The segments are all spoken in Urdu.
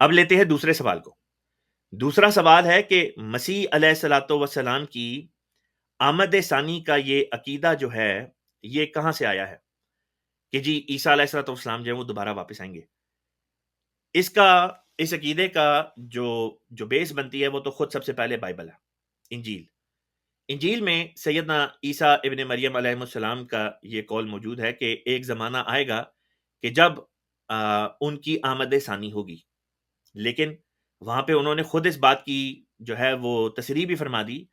اب لیتے ہیں دوسرے سوال کو. دوسرا سوال ہے کہ مسیح علیہ الصلوۃ والسلام کی آمد ثانی کا یہ عقیدہ جو ہے یہ کہاں سے آیا ہے کہ جی عیسیٰ علیہ الصلوۃ والسلام جو ہے وہ دوبارہ واپس آئیں گے. اس عقیدے کا جو بیس بنتی ہے وہ تو خود سب سے پہلے بائبل ہے، انجیل میں سیدنا عیسیٰ ابن مریم علیہ السلام کا یہ قول موجود ہے کہ ایک زمانہ آئے گا کہ جب ان کی آمد ثانی ہوگی. لیکن وہاں پہ انہوں نے خود اس بات کی جو ہے وہ تصریح بھی فرما دی.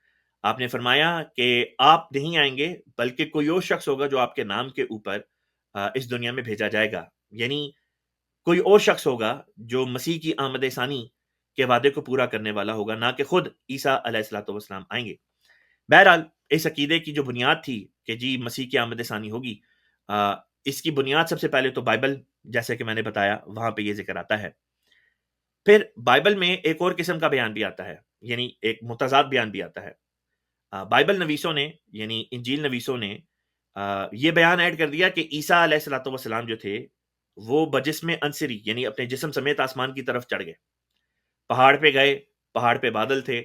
آپ نے فرمایا کہ آپ نہیں آئیں گے بلکہ کوئی اور شخص ہوگا جو آپ کے نام کے اوپر اس دنیا میں بھیجا جائے گا. یعنی کوئی اور شخص ہوگا جو مسیح کی آمد ثانی کے وعدے کو پورا کرنے والا ہوگا، نہ کہ خود عیسیٰ علیہ الصلوۃ والسلام آئیں گے. بہرحال اس عقیدے کی جو بنیاد تھی کہ جی مسیح کی آمد ثانی ہوگی، اس کی بنیاد سب سے پہلے تو بائبل، جیسے کہ میں نے بتایا وہاں پہ یہ ذکر آتا ہے. پھر بائبل میں ایک اور قسم کا بیان بھی آتا ہے، یعنی ایک متضاد بیان بھی آتا ہے. بائبل نویسوں نے یعنی انجیل نویسوں نے یہ بیان ایڈ کر دیا کہ عیسیٰ علیہ الصلوۃ والسلام جو تھے وہ بجسم انصری یعنی اپنے جسم سمیت آسمان کی طرف چڑھ گئے. پہاڑ پہ گئے، پہاڑ پہ بادل تھے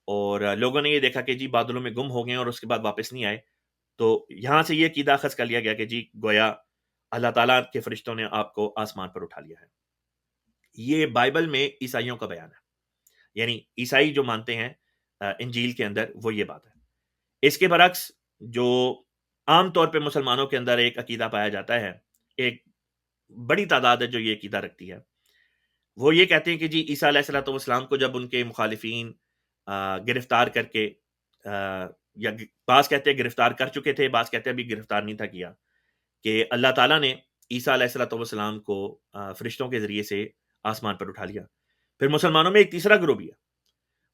اور لوگوں نے یہ دیکھا کہ جی بادلوں میں گم ہو گئے اور اس کے بعد واپس نہیں آئے. تو یہاں سے یہ عقیدہ اخذ کر لیا گیا کہ جی گویا اللہ تعالیٰ کے فرشتوں نے آپ کو آسمان پر اٹھا لیا ہے. یہ بائبل میں عیسائیوں کا بیان ہے، یعنی عیسائی جو مانتے ہیں انجیل کے اندر وہ یہ بات ہے. اس کے برعکس جو عام طور پہ مسلمانوں کے اندر ایک عقیدہ پایا جاتا ہے، ایک بڑی تعداد ہے جو یہ عقیدہ رکھتی ہے، وہ یہ کہتے ہیں کہ جی عیسیٰ علیہ الصلوۃ والسلام کو جب ان کے مخالفین گرفتار کر کے یا بعض کہتے ہیں گرفتار کر چکے تھے، بعض کہتے ہیں ابھی گرفتار نہیں تھا کیا، کہ اللہ تعالیٰ نے عیسیٰ علیہ الصلوۃ والسلام کو فرشتوں کے ذریعے سے آسمان پر اٹھا لیا. پھر مسلمانوں میں ایک تیسرا گروہ بھی ہے،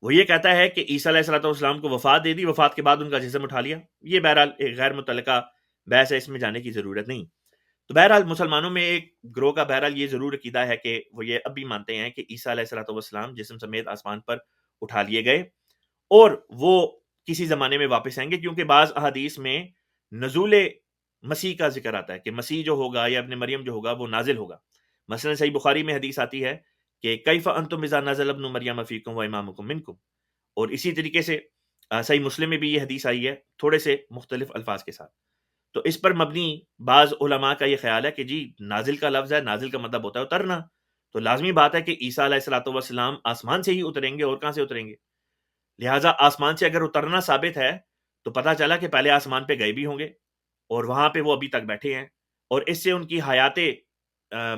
وہ یہ کہتا ہے کہ عیسیٰ علیہ الصلوۃ والسلام کو وفات دے دی، وفات کے بعد ان کا جسم اٹھا لیا. یہ بہرحال ایک غیر متعلقہ بحث ہے، اس میں جانے کی ضرورت نہیں. تو بہرحال مسلمانوں میں ایک گروہ کا بہرحال یہ ضرور عقیدہ ہے کہ وہ یہ اب بھی مانتے ہیں کہ عیسیٰ علیہ الصلوۃ والسلام جسم سمیت آسمان پر اٹھا لیے گئے اور وہ کسی زمانے میں واپس آئیں گے، کیونکہ بعض احادیث میں نزول مسیح کا ذکر آتا ہے کہ مسیح جو ہوگا یا ابن مریم جو ہوگا وہ نازل ہوگا. مثلا صحیح بخاری میں حدیث آتی ہے کہ کیف انتم اذا نزل ابن مریم فیکم و امامکم منکم، اور اسی طریقے سے صحیح مسلم میں بھی یہ حدیث آئی ہے تھوڑے سے مختلف الفاظ کے ساتھ. تو اس پر مبنی بعض علماء کا یہ خیال ہے کہ جی نازل کا لفظ ہے، نازل کا مطلب ہوتا ہے اترنا، تو لازمی بات ہے کہ عیسیٰ علیہ الصلوۃ والسلام آسمان سے ہی اتریں گے، اور کہاں سے اتریں گے؟ لہٰذا آسمان سے اگر اترنا ثابت ہے تو پتہ چلا کہ پہلے آسمان پہ گئے بھی ہوں گے اور وہاں پہ وہ ابھی تک بیٹھے ہیں، اور اس سے ان کی حیات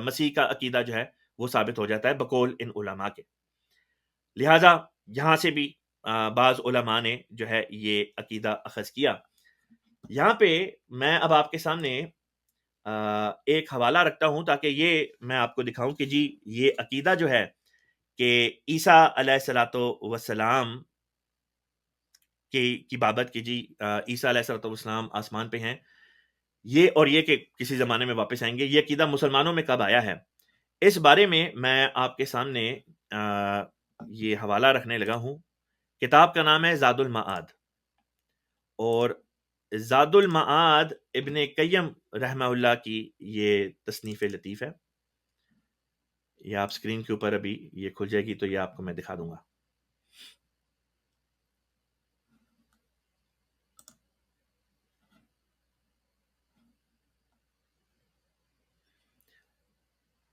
مسیح کا عقیدہ جو ہے وہ ثابت ہو جاتا ہے بقول ان علماء کے. لہٰذا یہاں سے بھی بعض علماء نے جو ہے یہ عقیدہ اخذ کیا. یہاں پہ میں اب آپ کے سامنے ایک حوالہ رکھتا ہوں تاکہ یہ میں آپ کو دکھاؤں کہ جی یہ عقیدہ جو ہے کہ عیسیٰ علیہ الصلوۃ والسلام کی بابت کہ جی عیسیٰ علیہ الصلوۃ والسلام آسمان پہ ہیں، یہ اور یہ کہ کسی زمانے میں واپس آئیں گے، یہ عقیدہ مسلمانوں میں کب آیا ہے، اس بارے میں میں آپ کے سامنے یہ حوالہ رکھنے لگا ہوں. کتاب کا نام ہے زاد المعاد، اور زاد المعاد ابن قیم رحمہ اللہ کی یہ تصنیف لطیف ہے. یہ آپ سکرین کے اوپر ابھی یہ کھل جائے گی تو یہ آپ کو میں دکھا دوں گا.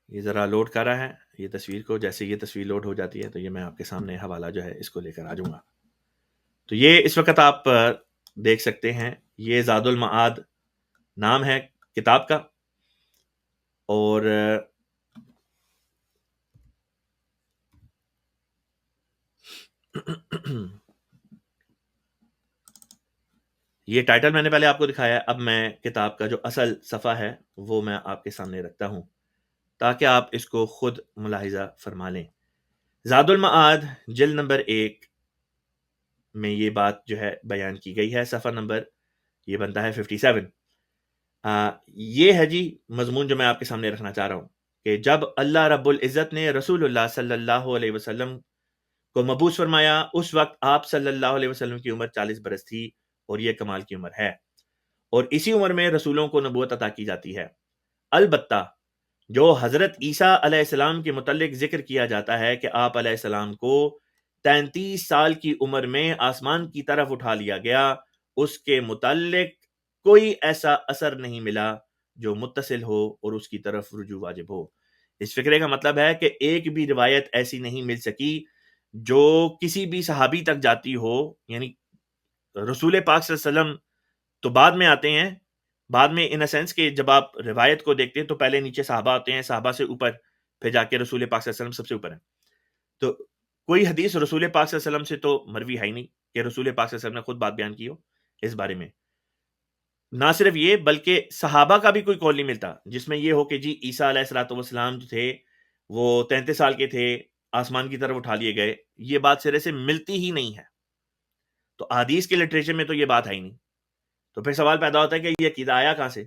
یہ ذرا لوڈ کر رہا ہے یہ تصویر کو، جیسے یہ تصویر لوڈ ہو جاتی ہے تو یہ میں آپ کے سامنے حوالہ جو ہے اس کو لے کر آ جاؤں گا. تو یہ اس وقت آپ دیکھ سکتے ہیں، یہ زاد المعاد نام ہے کتاب کا، اور یہ ٹائٹل میں نے پہلے آپ کو دکھایا ہے. اب میں کتاب کا جو اصل صفحہ ہے وہ میں آپ کے سامنے رکھتا ہوں تاکہ آپ اس کو خود ملاحظہ فرما لیں. زاد المعاد جلد نمبر 1 میں یہ بات جو ہے بیان کی گئی ہے، صفحہ نمبر یہ بنتا ہے 57. یہ ہے جی مضمون جو میں آپ کے سامنے رکھنا چاہ رہا ہوں کہ جب اللہ رب العزت نے رسول اللہ صلی اللہ علیہ وسلم کو مبعوث فرمایا، اس وقت آپ صلی اللہ علیہ وسلم کی عمر 40 برس تھی، اور یہ کمال کی عمر ہے، اور اسی عمر میں رسولوں کو نبوت عطا کی جاتی ہے. البتہ جو حضرت عیسیٰ علیہ السلام کے متعلق ذکر کیا جاتا ہے کہ آپ علیہ السلام کو 33 سال کی عمر میں آسمان کی طرف اٹھا لیا گیا، اس کے متعلق کوئی ایسا اثر نہیں ملا جو متصل ہو اور اس کی طرف رجوع واجب ہو۔ اس فکرے کا مطلب ہے کہ ایک بھی روایت ایسی نہیں مل سکی جو کسی بھی صحابی تک جاتی ہو، یعنی رسول پاک صلی اللہ علیہ وسلم تو بعد میں آتے ہیں، بعد میں ان سینس کہ جب آپ روایت کو دیکھتے ہیں تو پہلے نیچے صحابہ ہوتے ہیں، صحابہ سے اوپر پھر جا کے رسول پاک صلی اللہ علیہ وسلم سب سے اوپر ہے۔ تو کوئی حدیث رسول پاک صلی اللہ علیہ وسلم سے تو مروی ہے ہی نہیں کہ رسول پاک صلی اللہ علیہ وسلم نے خود بات بیان کی ہو اس بارے میں۔ نہ صرف یہ بلکہ صحابہ کا بھی کوئی قول نہیں ملتا جس میں یہ ہو کہ جی عیسیٰ علیہ الصلوۃ والسلام جو تھے وہ 33 سال کے تھے، آسمان کی طرف اٹھا لیے گئے، یہ بات سرے سے ملتی ہی نہیں ہے۔ تو احادیث کے لٹریچر میں تو یہ بات ہے ہی نہیں۔ تو پھر سوال پیدا ہوتا ہے کہ یہ عقیدہ آیا کہاں سے؟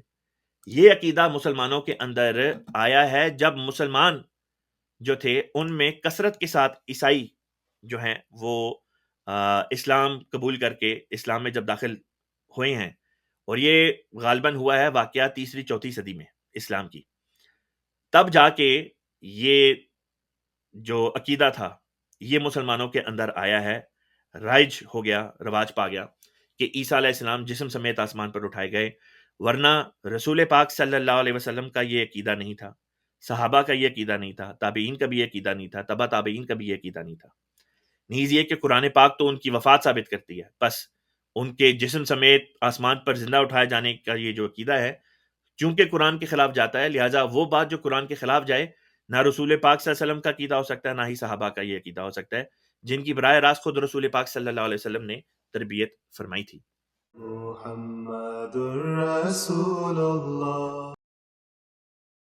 یہ عقیدہ مسلمانوں کے اندر آیا ہے جب مسلمان جو تھے ان میں کثرت کے ساتھ عیسائی جو ہیں وہ اسلام قبول کر کے اسلام میں جب داخل ہوئے ہیں، اور یہ غالباً ہوا ہے واقعہ 3ری-4 صدی میں اسلام کی، تب جا کے یہ جو عقیدہ تھا یہ مسلمانوں کے اندر آیا ہے، رائج ہو گیا، رواج پا گیا کہ عیسیٰ علیہ السلام جسم سمیت آسمان پر اٹھائے گئے، ورنہ رسول پاک صلی اللہ علیہ وسلم کا یہ عقیدہ نہیں تھا، صحابہ کا یہ عقیدہ نہیں تھا، تابعین کا بھی یہ عقیدہ نہیں تھا، تبع تابعین کا بھی یہ عقیدہ نہیں تھا۔ نیز یہ کہ قرآن پاک تو ان کی وفات ثابت کرتی ہے، بس ان کے جسم سمیت آسمان پر زندہ اٹھائے جانے کا یہ جو عقیدہ ہے چونکہ قرآن کے خلاف جاتا ہے، لہٰذا وہ بات جو قرآن کے خلاف جائے نہ رسول پاک صلی اللہ علیہ وسلم کا عقیدہ ہو سکتا ہے، نہ ہی صحابہ کا یہ عقیدہ ہو سکتا ہے جن کی براہ راست خود رسول پاک صلی اللہ علیہ وسلم نے تربیت فرمائی تھی۔ محمد رسول اللہ